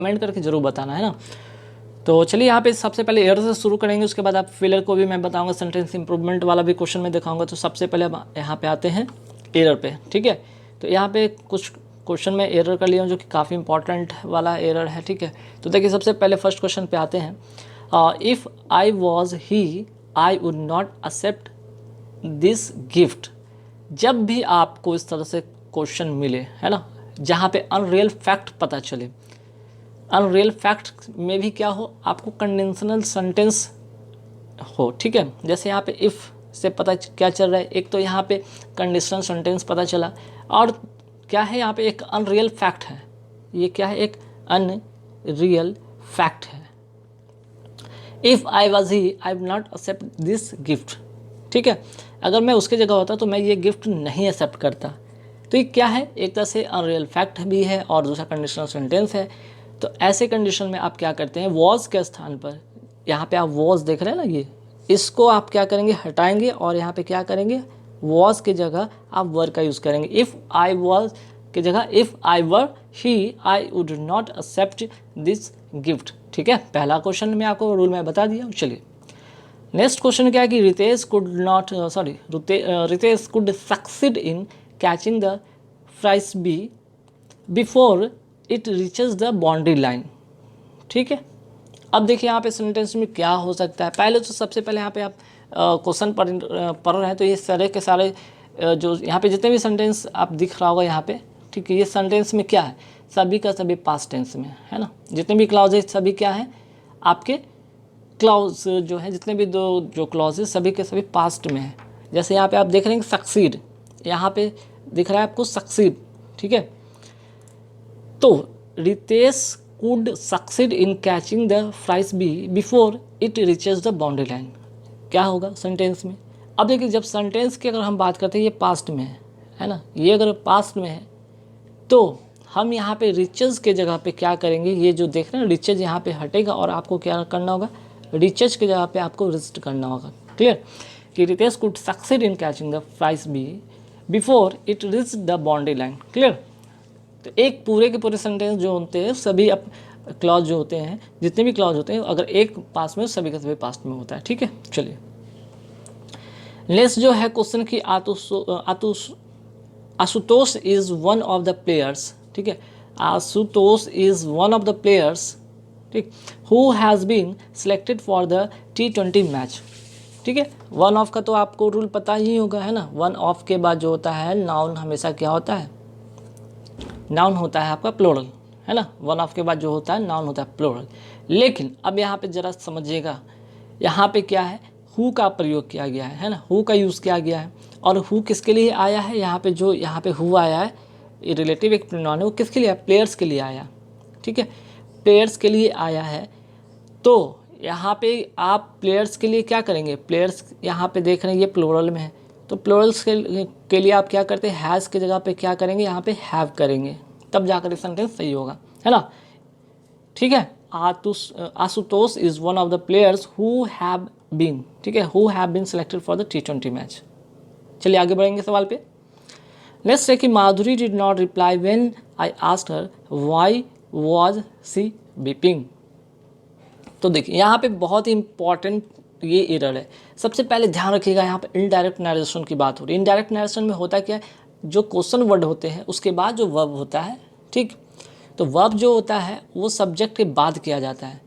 Comment करके ज़रूर बताना, है ना। तो चलिए यहाँ पे सबसे पहले एरर से शुरू करेंगे, उसके बाद आप फेलियर को भी मैं बताऊंगा, सेंटेंस इंप्रूवमेंट वाला भी क्वेश्चन में दिखाऊंगा। तो सबसे पहले अब यहाँ पे आते हैं एरर पे, ठीक है। तो यहाँ पे कुछ क्वेश्चन में एरर कर लिया हूँ जो कि काफ़ी इंपॉर्टेंट वाला एरर है, ठीक है। तो देखिए सबसे पहले फर्स्ट क्वेश्चन पे आते हैं। If I was he I would not accept this gift. जब भी आपको इस तरह से क्वेश्चन मिले, है ना, जहाँ पे अनरियल फैक्ट पता चले, अनरियल फैक्ट में भी क्या हो, आपको कंडीशनल सेंटेंस हो, ठीक है। जैसे यहाँ पे इफ़ से पता क्या चल रहा है, एक तो यहाँ पे कंडीशनल सेंटेंस पता चला, और क्या है यहाँ पे एक अनरियल फैक्ट है। ये क्या है, एक अनरियल फैक्ट है। If I was he I would not accept this gift, ठीक है। अगर मैं उसके जगह होता तो मैं ये गिफ्ट नहीं एक्सेप्ट करता। तो ये क्या है, एक तरह से अनरियल फैक्ट भी है और दूसरा कंडीशनल सेंटेंस है। तो ऐसे कंडीशन में आप क्या करते हैं, वॉज के स्थान पर, यहाँ पे आप वॉज देख रहे हैं ना, ये इसको आप क्या करेंगे, हटाएंगे, और यहाँ पे क्या करेंगे, वॉज की जगह आप वर का यूज़ करेंगे। इफ़ आई वॉज की जगह if I were he I would not accept this gift, ठीक है। पहला क्वेश्चन में आपको रूल मैं बता दिया। चलिए नेक्स्ट क्वेश्चन क्या है कि Ritesh could succeed in catching the frisbee before it reaches the boundary line, ठीक है। अब देखिए यहाँ पे सेंटेंस में क्या हो सकता है। पहले तो सबसे पहले यहाँ पे आप क्वेश्चन पढ़ रहे हैं, तो ये सारे के सारे जो यहाँ पे जितने भी सेंटेंस आप दिख रहा होगा यहाँ पे, ठीक है, ये सेंटेंस में क्या है, सभी का सभी पास्ट टेंस में है ना। जितने भी क्लॉज है सभी क्या है, आपके क्लॉज जो है, जितने भी दो जो क्लॉज है सभी के सभी पास्ट में है। जैसे यहाँ पे आप देख रहे हैं सक्सीड, यहाँ पे दिख रहा है आपको सक्सीड, ठीक है। तो Ritesh could succeed in catching the frisbee before it reaches the boundary line, क्या होगा सेंटेंस में। अब देखिए जब सेंटेंस की अगर हम बात करते हैं, ये पास्ट में है ना, ये अगर पास्ट में है तो हम यहाँ पे रिचेज के जगह पे क्या करेंगे, ये जो देख रहे हैं रिचेज यहाँ पे हटेगा और आपको क्या करना होगा, रिचेज के जगह पे आपको रिस्ट करना होगा। क्लियर, कि Ritesh could succeed in catching the frisbee before it reach the boundary line. Clear, तो एक पूरे के पूरे सेंटेंस जो होते हैं सभी क्लॉज जो होते हैं, जितने भी क्लॉज होते हैं, अगर एक पास में सभी का सभी पास्ट में होता है, ठीक है। चलिए नेक्स्ट जो है क्वेश्चन की Ashutosh is one of the players, ठीक है। Ashutosh is one of the players, ठीक, who has been selected for the T20 match, ठीक है। वन ऑफ का तो आपको रूल पता ही होगा, है ना। वन ऑफ के बाद जो होता है नाउन हमेशा क्या होता है, नाउन होता है आपका प्लूरल, है ना। वन ऑफ के बाद जो होता है नाउन होता है प्लूरल। लेकिन अब यहाँ पे ज़रा समझिएगा, यहाँ पे क्या है, हु का प्रयोग किया गया है ना, हु का यूज़ किया गया है। और हु किसके लिए आया है, यहाँ पे जो यहाँ पे हु आया है, ये रिलेटिव एक प्रोनाउन है, वो किसके लिए, प्लेयर्स के लिए आया, ठीक है, प्लेयर्स के लिए आया है। तो यहाँ पे आप प्लेयर्स के लिए क्या करेंगे, प्लेयर्स यहाँ पे देख रहे हैं ये प्लूरल में है, तो प्लूरल्स के लिए आप क्या करते हैं, हैज़ की जगह पे क्या करेंगे, यहाँ पे हैव करेंगे, तब जाकर सेंटेंस सही होगा, है ना। ठीक है, Ashutosh is one of the players who have been, ठीक है, who have been selected for the T20 match. चलिए आगे बढ़ेंगे सवाल पे। लेट्स से कि Madhuri did not reply when I asked her why was she weeping. तो देखिए यहाँ पे बहुत ही इंपॉर्टेंट ये एरर है। सबसे पहले ध्यान रखिएगा, यहाँ पे इनडायरेक्ट नरेशन की बात हो रही है। इनडायरेक्ट नरेशन में होता क्या है, जो क्वेश्चन वर्ड होते हैं उसके बाद जो वर्ब होता है, ठीक, तो वर्ब जो होता है वो सब्जेक्ट के बाद किया जाता है।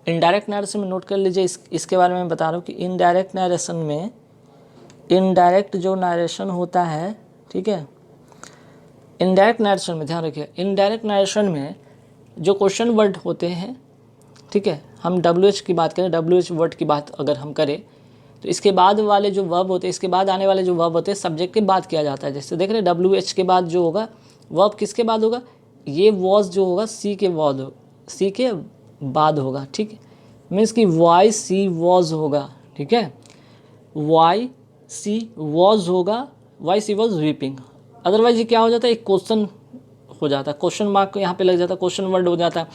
इनडायरेक्ट नरेशन में नोट कर लीजिए, इसके बारे में मैं बता रहा हूँ कि इनडायरेक्ट नरेशन में, इनडायरेक्ट जो नरेशन होता है, ठीक है, इनडायरेक्ट नरेशन में ध्यान रखिए, इनडायरेक्ट नरेशन में जो क्वेश्चन वर्ड होते हैं, ठीक है, हम WH की बात करें, WH वर्ड की बात अगर हम करें, तो इसके बाद वाले जो वर्ब होते हैं, इसके बाद आने वाले जो वर्ब होते हैं सब्जेक्ट के बाद किया जाता है। जैसे देख रहे हैं WH के बाद जो होगा वर्ब किसके बाद होगा, ये वॉज जो होगा सी के बाद होगा, ठीक है, मीन्स कि वाई सी वॉज होगा, ठीक है, वाई सी वॉज होगा, why she was weeping. Otherwise ये क्या हो जाता है, एक क्वेश्चन हो जाता है, क्वेश्चन मार्क यहाँ पे लग जाता है, क्वेश्चन वर्ड हो जाता है।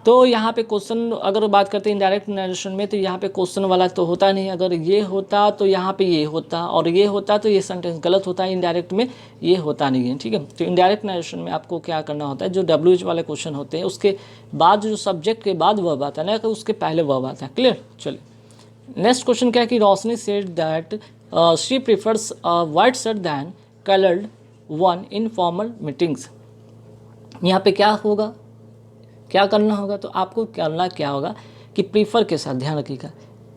तो यहाँ पे क्वेश्चन अगर बात करते हैं इनडायरेक्ट नरेशन में, तो यहाँ पे क्वेश्चन वाला तो होता नहीं। अगर ये होता तो यहाँ पे ये होता, और ये होता तो ये सेंटेंस गलत होता है। इनडायरेक्ट में ये होता नहीं है, ठीक है। तो इनडायरेक्ट नरेशन में आपको क्या करना होता है, जो WH वाले क्वेश्चन होते हैं उसके बाद जो सब्जेक्ट के बाद वर्ब आता है ना, तो उसके पहले वर्ब आता है। क्लियर। चलिए नेक्स्ट क्वेश्चन क्या है कि Roshni said that she prefers white shirt than coloured one in formal meetings. यहाँ पे क्या होगा, क्या करना होगा, तो आपको करना क्या होगा कि प्रीफर के साथ, ध्यान रखिएगा,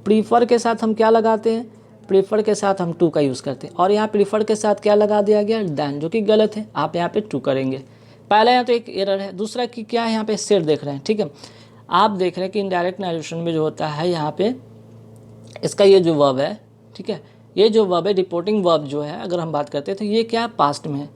प्रीफर के साथ हम क्या लगाते हैं, प्रीफर के साथ हम टू का यूज़ करते हैं, और यहाँ प्रीफर के साथ क्या लगा दिया गया, दैन, जो कि गलत है। आप यहाँ पे टू करेंगे। पहला यहाँ तो एक एरर है। दूसरा कि क्या है, यहाँ पे सेट देख रहे हैं, ठीक है। आप देख रहे हैं कि इनडायरेक्ट नरेशन में जो होता है यहाँ पे इसका ये जो वर्ब है, ठीक है, ये जो वर्ब है रिपोर्टिंग वर्ब जो है, अगर हम बात करते हैं तो ये क्या पास्ट में है।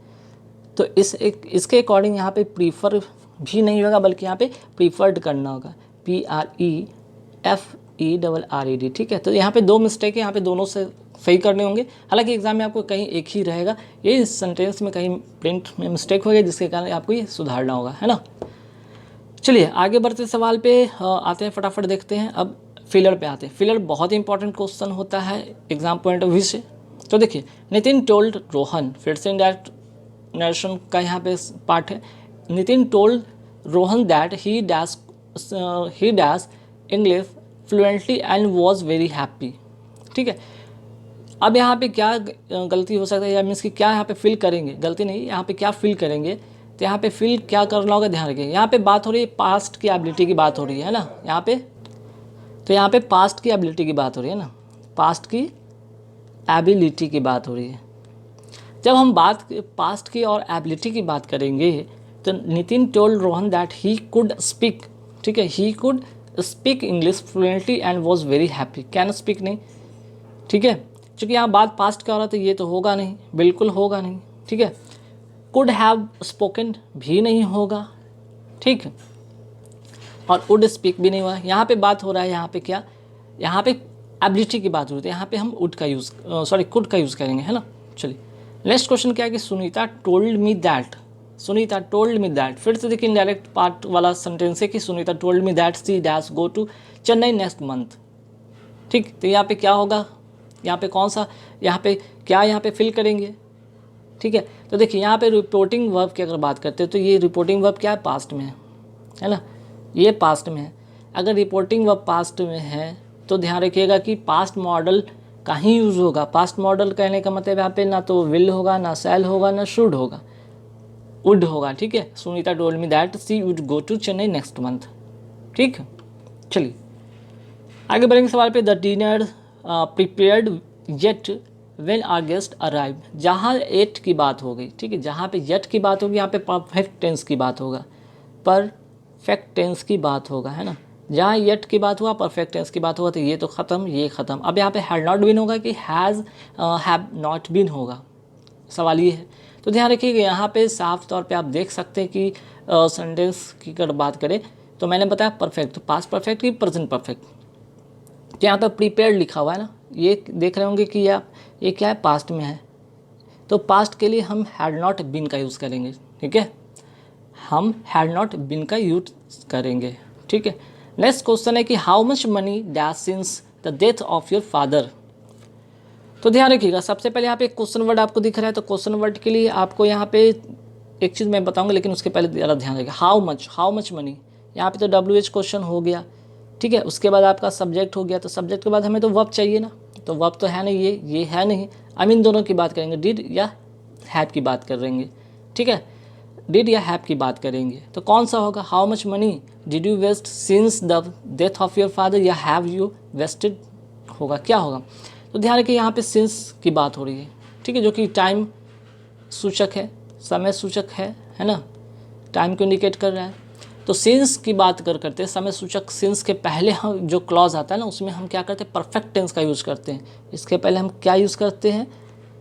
तो इसके अकॉर्डिंग यहाँ पे प्रीफर भी नहीं होगा, बल्कि यहाँ पे प्रीफर्ड करना होगा, PREFERRED, ठीक है। तो यहाँ पे दो मिस्टेक है, यहाँ पे दोनों से सही करने होंगे। हालांकि एग्जाम में आपको कहीं एक ही रहेगा, ये इस सेंटेंस में कहीं प्रिंट में मिस्टेक हो गई, जिसके कारण आपको ये सुधारना होगा, है ना। चलिए आगे बढ़ते सवाल पे आते हैं, फटाफट देखते हैं। अब फिलर पे आते हैं। फिलर बहुत ही इंपॉर्टेंट क्वेश्चन होता है एग्जाम पॉइंट ऑफ व्यू से। तो देखिए, नितिन टोल्ड रोहन, फिर से इंडायरेक्ट नरेशन का यहाँ पे पार्ट है। Nitin told Rohan that he dash English fluently and was very happy, ठीक है। अब यहाँ पे क्या गलती हो सकता है, या मीन्स कि क्या यहाँ पे फिल करेंगे, गलती नहीं, यहाँ पे क्या फिल करेंगे, तो यहाँ पे फिल क्या करना होगा, ध्यान रखिए। यहाँ पे बात हो रही है पास्ट की एबिलिटी की बात हो रही है ना यहाँ पे, तो यहाँ पे पास्ट की एबिलिटी की बात हो रही है ना, पास्ट की एबिलिटी की बात हो रही है। जब हम बात पास्ट की और एबिलिटी की बात करेंगे, तो Nitin told Rohan that he could speak, ठीक है, he could speak English fluently and was very happy, can speak नहीं, ठीक है। क्योंकि यहाँ बात पास्ट का हो रहा है, तो ये तो होगा नहीं, बिल्कुल होगा नहीं, ठीक है। कुड हैव स्पोकन भी नहीं होगा, ठीक है, और वुड स्पीक भी नहीं हुआ। यहाँ पे बात हो रहा है, यहाँ पे क्या, यहाँ पे एबिलिटी की बात हो रही है, यहाँ पे हम कुड का यूज़ करेंगे, है ना। चलिए नेक्स्ट क्वेश्चन क्या है कि Sunita told me that, Sunita told me that, फिर से देखिए इनडायरेक्ट पार्ट वाला सेंटेंस है कि Sunita told me that she dash go to Chennai next month, ठीक। तो यहाँ पे क्या होगा, यहाँ पे कौन सा, यहाँ पे क्या, यहाँ पे फिल करेंगे, ठीक है। तो देखिए यहाँ पे रिपोर्टिंग वर्ब की अगर बात करते हैं, तो ये रिपोर्टिंग वर्ब क्या है, पास्ट में है ना, ये पास्ट में है। अगर रिपोर्टिंग वर्ब पास्ट में है तो ध्यान रखिएगा कि पास्ट मॉडल का ही यूज़ होगा। पास्ट मॉडल कहने का मतलब यहाँ पे ना तो विल होगा, ना शैल होगा, ना शुड होगा, वुड होगा, ठीक है। Sunita told me that she would go to Chennai next month, ठीक। चलिए आगे बढ़ेंगे सवाल पे। The dinner prepared yet when our guest arrive, जहाँ एट की बात हो गई, ठीक है, जहाँ पे येट की बात होगी यहाँ पे परफेक्ट टेंस की बात होगा, परफेक्ट टेंस की बात होगा, है ना। जहाँ येट की बात हुआ, परफेक्ट टेंस की बात हुआ, तो ये तो ख़त्म, ये ख़त्म। अब यहाँ पे हैड नॉट बीन होगा कि हैज़ हैव नॉट बीन होगा, सवाल ये है। तो ध्यान रखिएगा यहाँ पे साफ तौर पे आप देख सकते हैं कि सेंटेंस की अगर बात करें तो मैंने बताया परफेक्ट, पास्ट परफेक्ट की प्रेजेंट परफेक्ट। तो यहाँ पर प्रीपेयर्ड लिखा हुआ है ना, ये देख रहे होंगे कि ये क्या है, पास्ट में है। तो पास्ट के लिए हम हैड नॉट बीन का यूज़ करेंगे, ठीक है, हम हैड नॉट बीन का यूज करेंगे, ठीक है। नेक्स्ट क्वेश्चन है कि how much money dash since the death of your father. तो ध्यान रखिएगा, सबसे पहले यहाँ पे क्वेश्चन वर्ड आपको दिख रहा है, तो क्वेश्चन वर्ड के लिए आपको यहाँ पे एक चीज़ मैं बताऊंगा, लेकिन उसके पहले ज़रा ध्यान रखिएगा। हाउ मच मनी, यहाँ पे तो WH क्वेश्चन हो गया, ठीक है। उसके बाद आपका सब्जेक्ट हो गया, तो सब्जेक्ट के बाद हमें तो वर्ब चाहिए ना, तो वर्ब तो है नहीं, ये है नहीं। हम इन दोनों की बात करेंगे, डिड या हैव की बात करेंगे, ठीक है, डिड या हैव की बात करेंगे। तो कौन सा होगा, how much money did you waste since the death of your father, या हैव यू वेस्टेड होगा, क्या होगा। तो ध्यान रखिए यहाँ पे सिंस की बात हो रही है, ठीक है, जो कि टाइम सूचक है, समय सूचक है ना, टाइम को इंडिकेट कर रहा है। तो सिंस की बात करते हैं, समय सूचक सिंस के पहले हम जो क्लॉज आता है ना, उसमें हम क्या करते हैं, परफेक्ट टेंस का यूज़ करते हैं। इसके पहले हम क्या यूज़ करते हैं,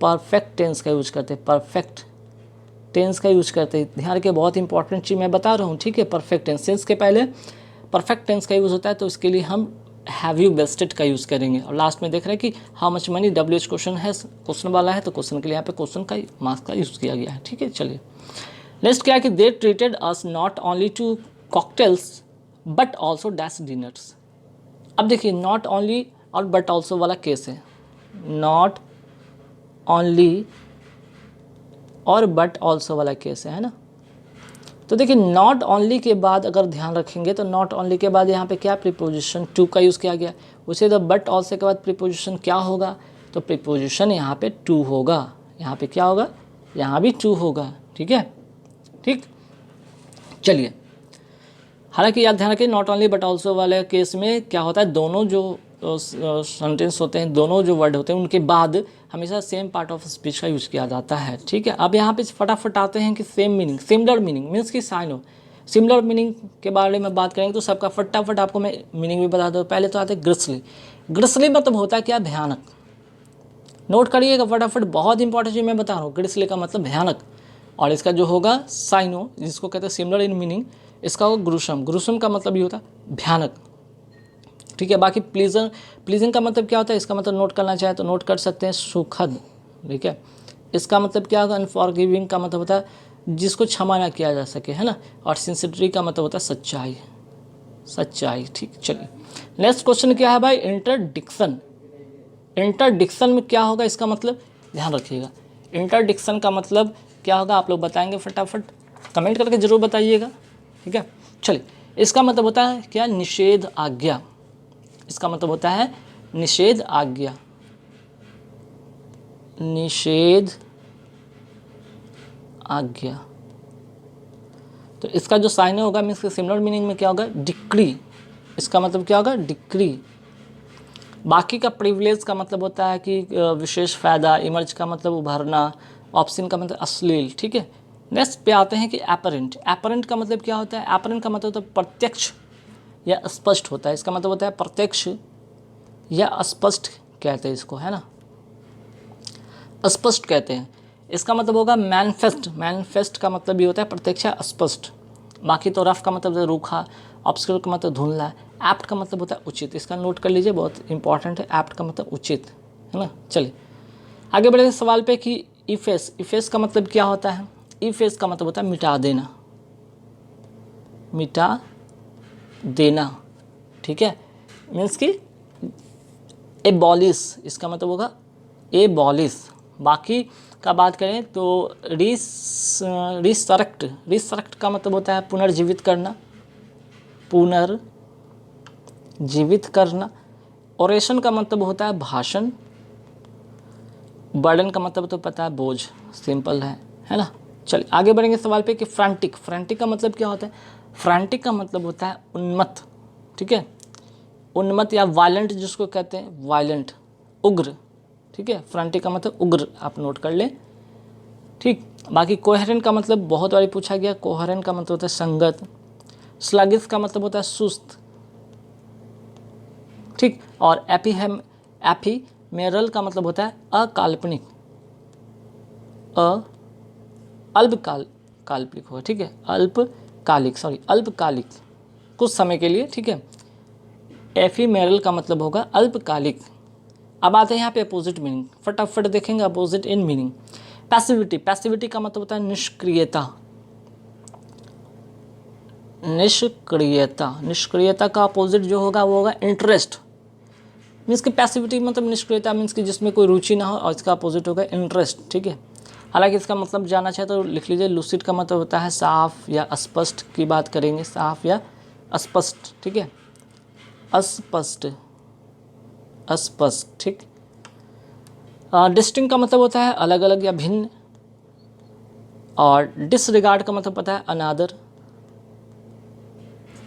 परफेक्ट टेंस का यूज़ करते हैं, परफेक्ट टेंस का यूज़ करते हैं। ध्यान रखिए, बहुत इंपॉर्टेंट चीज़ मैं बता रहा हूँ, ठीक है। परफेक्ट टेंस, सिंस के पहले परफेक्ट टेंस का यूज़ होता है, तो इसके लिए हम हैव यू वेस्टेड का यूज़ करेंगे। और लास्ट में देख रहे हैं कि how much money WH question है, क्वेश्चन वाला है, तो क्वेश्चन के लिए यहाँ पे क्वेश्चन का मार्क्स का यूज़ किया गया है, ठीक है। चलिए नेक्स्ट क्या है कि they treated us not only to cocktails but also dash dinners. अब देखिए नॉट ओनली और बट ऑल्सो वाला केस है, नॉट ओनली और बट ऑल्सो वाला केस है ना। तो देखिए नॉट ओनली के बाद अगर ध्यान रखेंगे तो नॉट ओनली के बाद यहाँ पे क्या प्रीपोजिशन टू का यूज़ किया गया, उसे तो बट ऑल्सो के बाद प्रीपोजिशन क्या होगा, तो प्रीपोजिशन यहाँ पे टू होगा, यहाँ पे क्या होगा, यहाँ भी टू होगा। ठीक है, ठीक। चलिए, हालांकि याद ध्यान रखिए नॉट ओनली बट ऑल्सो वाले केस में क्या होता है, दोनों जो सेंटेंस होते हैं, दोनों जो वर्ड होते हैं उनके बाद हमेशा सेम पार्ट ऑफ स्पीच का यूज़ किया जाता है। ठीक है, अब यहाँ पे फटाफट आते हैं कि same meaning, similar meaning means कि साइन हो। सिमिलर मीनिंग के बारे में बात करेंगे तो सबका फटाफट आपको मैं मीनिंग भी बता दूँ। पहले तो आते हैं ग्रिसली। ग्रिसली मतलब होता है क्या, भयानक। नोट करिएगा फटाफट, बहुत इंपॉर्टेंट चीज़ मैं बता रहा हूँ। ग्रिसली का मतलब भयानक, और इसका जो होगा साइनो, जिसको कहते हैं सिमिलर इन मीनिंग, इसका होगा ग्रुसम। ग्रुसम का मतलब ये होता है भयानक। ठीक है, बाकी प्लीजर, प्लीजिंग का मतलब क्या होता है, इसका मतलब नोट करना चाहे तो नोट कर सकते हैं, सुखद। ठीक है, इसका मतलब क्या होगा, अनफॉरगिविंग का मतलब होता है जिसको क्षमा ना किया जा सके, है ना। और सिंसियरिटी का मतलब होता है सच्चाई, सच्चाई। ठीक, चलिए नेक्स्ट क्वेश्चन क्या है भाई, इंटरडिक्शन। इंटरडिक्शन में क्या होगा, इसका मतलब ध्यान रखिएगा। इंटरडिक्शन का मतलब क्या होगा, आप लोग बताएंगे फटाफट, कमेंट करके ज़रूर बताइएगा। ठीक है, चलिए, इसका मतलब होता है क्या, निषेध आज्ञा। इसका मतलब होता है निषेध आज्ञा, निषेध आज्ञा। तो इसका जो साइन होगा मीन्स के सिमिलर मीनिंग में क्या होगा, डिक्री। इसका मतलब क्या होगा, डिक्री। बाकी का प्रिविलेज का मतलब होता है कि विशेष फ़ायदा। इमर्ज का मतलब उभरना। ऑप्शन का मतलब अश्लील। ठीक है, नेक्स्ट पे आते हैं कि एपरेंट। एपरेंट का मतलब क्या होता है, एपरेंट का मतलब होता है प्रत्यक्ष या स्पष्ट होता है। इसका मतलब होता है प्रत्यक्ष या स्पष्ट कहते हैं इसको, है ना, स्पष्ट कहते हैं। इसका मतलब होगा मैनिफेस्ट। मैनिफेस्ट का मतलब ये होता है प्रत्यक्ष या स्पष्ट। बाकी तो रफ का मतलब रूखा, ऑब्सक्योर का मतलब धुंधला, एप्ट का मतलब होता है उचित। इसका नोट कर लीजिए, बहुत इंपॉर्टेंट है, एप्ट का मतलब उचित, है ना। चलिए आगे बढ़े सवाल पे कि इफेस। इफेस का मतलब क्या होता है, इफेस का मतलब होता है मिटा देना, मिटा देना। ठीक है, मीन्स कि एबॉलिश, इसका मतलब होगा एबॉलिश। बाकी का बात करें तो रिसरेक्ट। रिसरेक्ट का मतलब होता है पुनर्जीवित करना, पुनर्जीवित करना। ओरेशन का मतलब होता है भाषण। बर्डन का मतलब तो पता है बोझ, सिंपल है ना। चलिए आगे बढ़ेंगे सवाल पे कि फ्रैंटिक। फ्रैंटिक का मतलब क्या होता है, फ्रैंटिक का मतलब होता है उन्मत्त। ठीक है, उन्मत्त या वायलेंट जिसको कहते हैं, वायलेंट, उग्र। ठीक है, फ्रैंटिक का मतलब उग्र, आप नोट कर लें। ठीक, बाकी कोहेरेंट का मतलब बहुत बार पूछा गया, कोहेरेंट का मतलब होता है संगत। स्लगिश का मतलब होता है सुस्त। ठीक, और एफीमेरल का मतलब होता है अकाल्पनिक, काल्पनिक होगा। ठीक है, अल्पकालिक, कुछ समय के लिए। ठीक है, एफीमेरल का मतलब होगा अल्पकालिक। अब आते हैं यहाँ पे अपोजिट मीनिंग, फटाफट देखेंगे opposite in meaning. Passivity. Passivity का मतलब होता है निष्क्रियता, निष्क्रियता। निष्क्रियता का अपोजिट जो होगा वो होगा इंटरेस्ट। मीन्स कि पैसिविटी मतलब निष्क्रियता मीन्स कि जिसमें कोई रुचि ना हो, और इसका अपोजिट होगा इंटरेस्ट। ठीक है, हालांकि इसका मतलब जानना चाहे तो लिख लीजिए। लूसिड का मतलब होता है साफ या स्पष्ट की बात करेंगे, साफ या स्पष्ट। ठीक है, अस्पष्ट, अस्पष्ट। ठीक, डिस्टिंक्ट का मतलब होता है अलग अलग या भिन्न। और डिसरिगार्ड का मतलब पता है अनादर।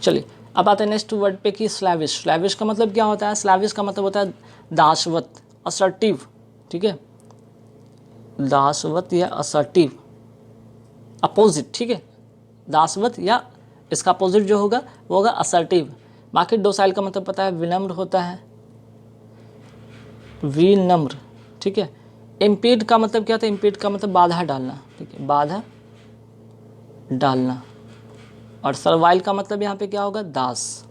चलिए अब आते हैं नेक्स्ट वर्ड पे कि स्लैविश। स्लैविश का मतलब क्या होता है, स्लैविश का मतलब होता है दासवत, असर्टिव। ठीक है, दासवत या असर्टिव, अपोजिट। ठीक है, दासवत या इसका अपोजिट जो होगा वो होगा असर्टिव। बाकी डोसाइल का मतलब पता है विनम्र होता है, विनम्र। ठीक है, इम्पीड का मतलब क्या था, इम्पीड का मतलब बाधा डालना। ठीक है, बाधा डालना। और सर्वाइल का मतलब यहाँ पे क्या होगा, दास,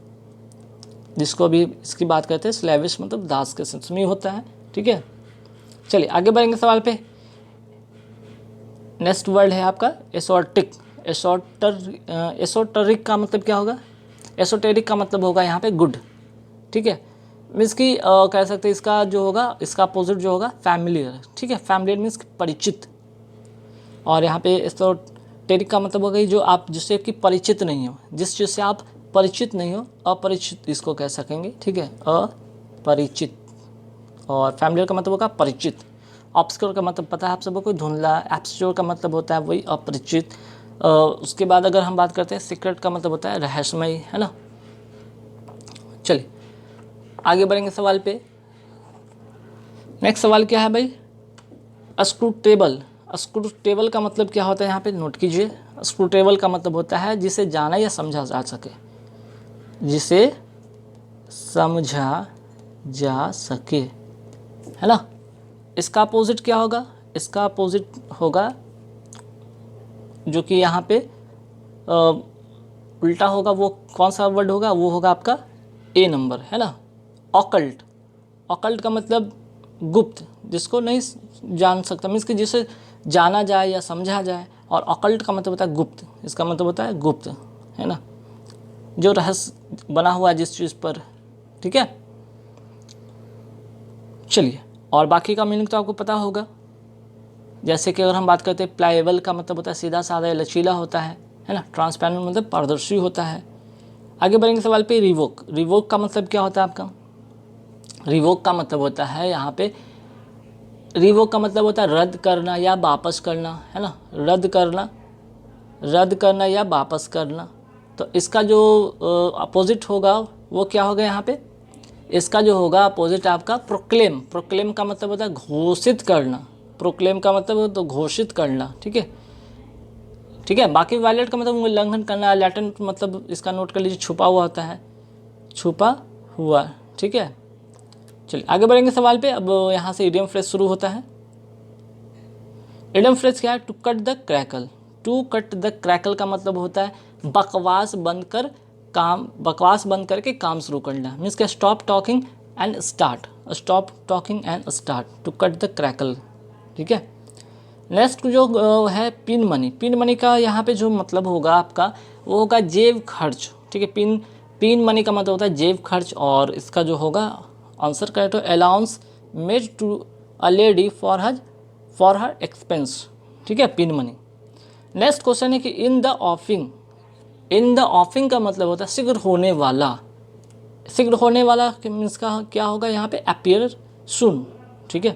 जिसको भी इसकी बात करते हैं स्लेविश मतलब दास के सेंस में होता है। ठीक है, चलिए आगे बढ़ेंगे सवाल पे। नेक्स्ट वर्ड है आपका एसोटिक। एसोटरिक का मतलब क्या होगा, एसोटेरिक का मतलब होगा यहाँ पे गुड, ठीक है। मीन्स कि कह सकते हैं इसका जो होगा, इसका अपोजिट जो होगा फैमिलियर, ठीक है। फैमिलियर मीन्स परिचित, और यहाँ पे एसोटेरिक का मतलब होगा जो आप जिससे कि परिचित नहीं हो, जिस चीज़ से आप परिचित नहीं हो, अपरिचित इसको कह सकेंगे, ठीक है, अपरिचित। और फैमिलियर का मतलब होगा परिचित। ऑब्सक्योर का मतलब पता है आप सबको, धुंधला। एब्सक्योर का मतलब होता है वही अपरिचित। उसके बाद अगर हम बात करते हैं सीक्रेट का मतलब होता है रहस्यमय, है ना। चलिए आगे बढ़ेंगे सवाल पे। नेक्स्ट सवाल क्या है भाई, स्क्रूटेबल। स्क्रूटेबल का मतलब क्या होता है यहाँ पे नोट कीजिए। स्क्रूटेबल का मतलब होता है जिसे जाना या समझा जा सके, जिसे समझा जा सके, है ना। इसका अपोजिट क्या होगा, इसका अपोजिट होगा जो कि यहाँ पे उल्टा होगा, वो कौन सा वर्ड होगा, वो होगा आपका ए नंबर, है ना, ऑकल्ट। ऑकल्ट का मतलब गुप्त, जिसको नहीं जान सकता, मीन्स कि जिसे जाना जाए या समझा जाए। और ऑकल्ट का मतलब होता है गुप्त, इसका मतलब होता है गुप्त, है ना, जो रहस्य बना हुआ है जिस चीज़ पर, ठीक है। चलिए, और बाकी का मीनिंग तो आपको पता होगा। जैसे कि अगर हम बात करते हैं प्लाएबल का मतलब होता है सीधा साधा या लचीला होता है ना। ट्रांसपेरेंट मतलब पारदर्शी होता है। आगे बढ़ेंगे सवाल पे। रिवोक। रिवोक का मतलब क्या होता है आपका, रिवोक का मतलब होता है यहाँ पे, रिवोक का मतलब होता है रद्द करना या वापस करना, है ना, रद्द करना या वापस करना। तो इसका जो अपोजिट होगा वो क्या होगा यहाँ पे, इसका जो होगा अपोजिट आपका प्रोक्लेम। प्रोक्लेम का मतलब होता है घोषित करना, प्रोक्लेम का मतलब तो घोषित करना, ठीक है, ठीक है। बाकी वायलेट का मतलब उल्लंघन करना, लैटेंट मतलब इसका नोट कर लीजिए छुपा हुआ होता है, छुपा हुआ, ठीक है। चलिए आगे बढ़ेंगे सवाल पे। अब यहाँ से इडियम फ्रेज शुरू होता है। इडियम फ्रेज क्या है, to cut the crackle. To cut the crackle का मतलब होता है बकवास बंद करके काम शुरू करना। मीन्स क्या, stop talking and start, stop talking and start, to cut the crackle, ठीक है। नेक्स्ट जो है पिन मनी। पिन मनी का यहाँ पे जो मतलब होगा आपका वो होगा जेब खर्च, ठीक है। पिन मनी का मतलब होता है जेब खर्च, और इसका जो होगा आंसर करें तो allowance made to a lady for her expense, ठीक है, पिन मनी। नेक्स्ट क्वेश्चन है कि इन द ऑफिंग। इन द ऑफिंग का मतलब होता है शीघ्र होने वाला। शीघ्र होने वाला मीन्स का क्या होगा यहाँ पे, अपीयर सुन, ठीक है।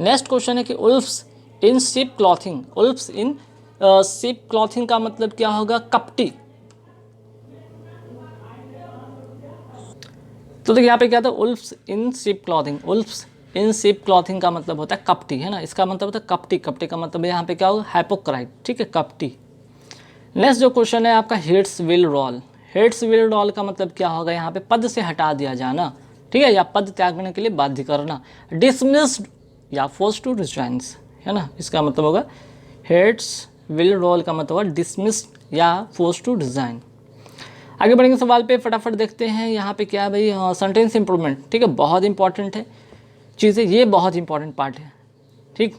नेक्स्ट क्वेश्चन है कि उल्फ्स in ship clothing. उल्फ्स in ship clothing का मतलब क्या होगा, कपटी। तो देखिए यहाँ पे क्या था, उल्फ्स in ship clothing. उल्फ्स in ship clothing का मतलब होता है कपटी, है ना। इसका मतलब होता है कपटी। कपटी का मतलब यहाँ पे क्या होगा, हाइपोक्राइट, ठीक है, कपटी। नेक्स्ट जो क्वेश्चन है आपका, heads will roll. Heads will roll का मतलब क्या होगा यहाँ पे, पद से हटा दिया जाना, ठीक है, या पद त्यागने के लिए बाध्य करना। डिसमिस्ड या फोर्स टू रिजाइन्स, है ना, इसका मतलब होगा हेड्स विल रोल का मतलब होगा डिसमिस्ड या फोर्स टू रिजाइन। आगे बढ़ेंगे सवाल पे, फटाफट देखते हैं यहाँ पे क्या है भाई, सेंटेंस इंप्रूवमेंट, ठीक है, बहुत इंपॉर्टेंट है चीज़ें, ये बहुत इंपॉर्टेंट पार्ट है, ठीक।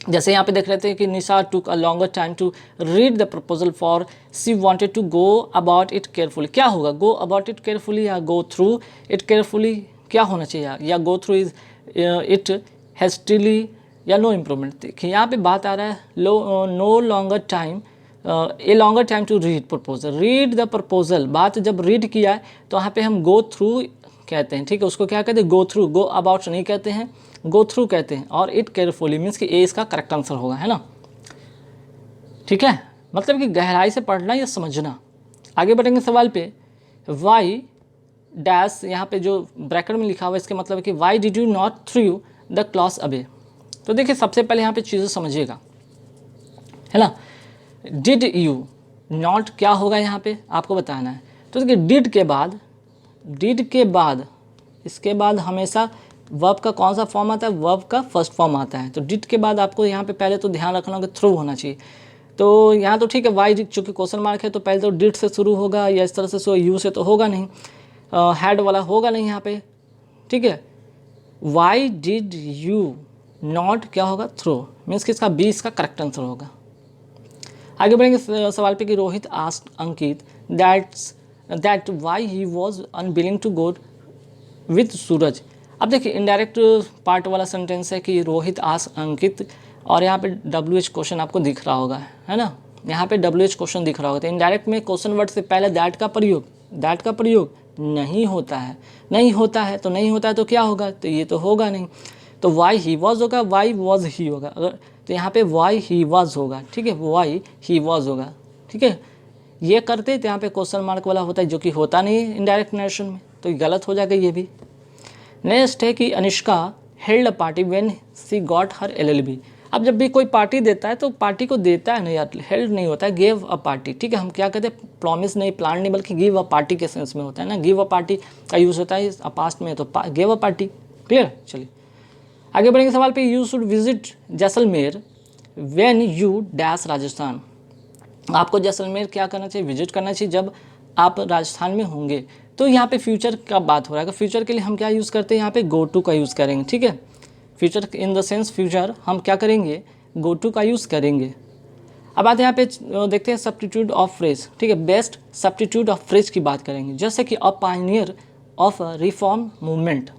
जैसे यहाँ पे देख रहे थे कि Nisha took a longer time to read the proposal for she wanted to go about it carefully. क्या होगा, गो अबाउट इट केयरफुली या गो थ्रू इट केयरफुली, क्या होना चाहिए, या go through is it hastily या नो इम्प्रूवमेंट। देखिए यहाँ पे बात आ रहा है no longer time, a longer time to read proposal. Read the proposal, बात जब रीड किया है तो यहाँ पे हम गो थ्रू कहते हैं, ठीक है, उसको क्या कहते हैं, गो थ्रू। गो अबाउट नहीं कहते हैं, गो थ्रू कहते हैं। और इट केयरफुली मीन्स कि ए इसका करेक्ट आंसर होगा, है ना, ठीक है, मतलब कि गहराई से पढ़ना या समझना। आगे बढ़ेंगे सवाल पे। वाई डैश, यहाँ पे जो ब्रैकेट में लिखा हुआ है इसके मतलब है कि why did you not through the cloth away. तो देखिए सबसे पहले यहाँ पे चीज़ें समझिएगा, है ना। डिड यू, नॉट क्या होगा यहाँ पे आपको बताना है। तो देखिए डिड के बाद इसके बाद हमेशा वर्ब का कौन सा फॉर्म आता है, वर्ब का फर्स्ट फॉर्म आता है। तो डिड के बाद आपको यहाँ पे पहले तो ध्यान रखना होगा थ्रू होना चाहिए। तो यहाँ तो ठीक है, वाई चूँकि क्वेश्चन मार्क है तो पहले तो डिड से शुरू होगा, या इस तरह से यू से तो होगा नहीं, हैड वाला होगा नहीं यहाँ पे, ठीक है। वाई डिड यू नॉट क्या होगा, थ्रू, मीन्स कि इसका बी इसका करेक्ट आंसर होगा। आगे बढ़ेंगे सवाल पे कि Rohit asked Ankit that's that why he was unwilling to go with Suraj. अब देखिए इनडायरेक्ट पार्ट वाला सेंटेंस है कि रोहित आस्क अंकित, और यहाँ पे WH क्वेश्चन आपको दिख रहा होगा, है ना, यहाँ पे WH क्वेश्चन दिख रहा होगा। तो इनडायरेक्ट में क्वेश्चन वर्ड से पहले दैट का प्रयोग नहीं होता है, नहीं होता है तो नहीं होता है तो क्या होगा, तो ये तो होगा नहीं, तो वाई ही वॉज होगा, वाई वॉज ही होगा, अगर तो यहाँ पे वाई ही वॉज होगा, ठीक है, वाई ही वॉज होगा, ठीक है। ये करते तो यहाँ पे क्वेश्चन मार्क वाला होता है, जो कि होता नहीं है इनडायरेक्ट नरेशन में, तो गलत हो जाएगा ये भी। नेक्स्ट है कि Anushka held a party when she got her LLB। अब जब भी कोई पार्टी देता है तो पार्टी को देता है ना यार, हेल्ड नहीं होता है, गिव अ पार्टी, ठीक है। हम क्या कहते हैं, प्रॉमिस नहीं, प्लान नहीं, बल्कि गिव अ पार्टी के सेंस में होता है ना, गिव अ पार्टी का यूज़ होता है पास्ट में, तो गिव अ पार्टी। क्लियर, चलिए आगे बढ़ेंगे सवाल पे। You should visit Jaisalmer when you dash Rajasthan. आपको जैसलमेर क्या करना चाहिए, विजिट करना चाहिए जब आप राजस्थान में होंगे। तो यहाँ पे फ्यूचर का बात हो रहा है, फ्यूचर के लिए हम क्या यूज़ करते हैं, यहाँ पे गो टू का यूज़ करेंगे, ठीक है। Future in the sense future हम क्या करेंगे, गो टू का यूज़ करेंगे। अब आते हैं यहाँ पे देखते हैं सब्स्टिट्यूट ऑफ फ्रेज, ठीक है, बेस्ट सब्स्टिट्यूट ऑफ फ्रेज की बात करेंगे। जैसे कि अ पायनियर ऑफ रिफॉर्म मूवमेंट,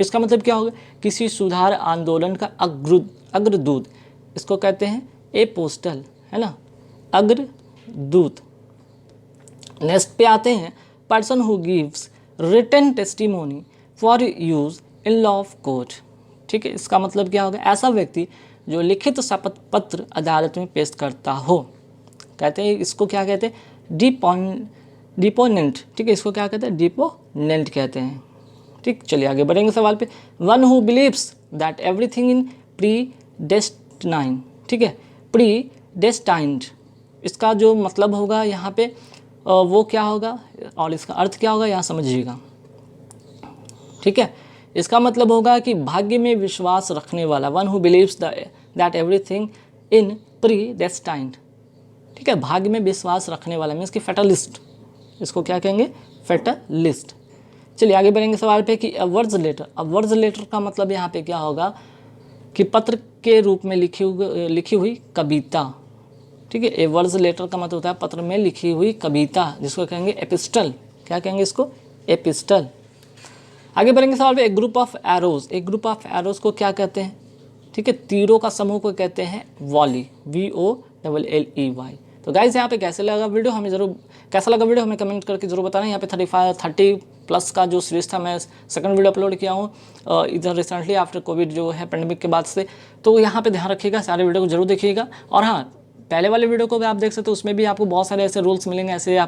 इसका मतलब क्या होगा, किसी सुधार आंदोलन का अग्रदूत, इसको कहते हैं ए पोस्टल, है ना, अग्रदूत। नेक्स्ट पे आते हैं person who gives written testimony for use in law of court, ठीक है। इसका मतलब क्या होगा, ऐसा व्यक्ति जो लिखित शपथ पत्र अदालत में पेश करता हो, कहते हैं इसको क्या कहते हैं, डिपोनेंट, ठीक है, इसको क्या कहते हैं, डिपोनेंट कहते हैं, ठीक। चलिए आगे बढ़ेंगे सवाल पे। One who believes that everything in predestined, ठीक है, प्री डेस्टाइंड, इसका जो मतलब होगा यहाँ पे वो क्या होगा और इसका अर्थ क्या होगा, यहाँ समझिएगा, ठीक है। इसका मतलब होगा कि भाग्य में विश्वास रखने वाला, one who believes that everything in pre destined, ठीक है, भाग्य में विश्वास रखने वाला मीन्स कि फैटलिस्ट, इसको क्या कहेंगे, फैटलिस्ट। चलिए आगे बढ़ेंगे सवाल पे कि अवर्ज लेटर। अवर्ज लेटर का मतलब यहाँ पे क्या होगा कि पत्र के रूप में लिखी हुई कविता, ठीक है। एवर्ज लेटर का मतलब होता है पत्र में लिखी हुई कविता, जिसको कहेंगे एपिस्टल, क्या कहेंगे इसको, एपिस्टल। आगे बढ़ेंगे सवाल पे। एक ग्रुप ऑफ एरोज, एक ग्रुप ऑफ एरोज को क्या कहते हैं, ठीक है, तीरों का समूह को कहते हैं वॉली, VOLLEY। तो गाइज यहाँ पे कैसा लगा वीडियो हमें कमेंट करके जरूर बताना। यहाँ पे 30+ का जो सीरीज था, मैं सेकंड वीडियो अपलोड किया हूँ इधर रिसेंटली आफ्टर कोविड जो है पेंडेमिक के बाद से। तो यहाँ पे ध्यान रखिएगा, सारे वीडियो को जरूर देखिएगा। और हाँ, पहले वाले वीडियो को भी आप देख सकते हो, उसमें भी आपको बहुत सारे ऐसे रूल्स मिलेंगे, ऐसे आप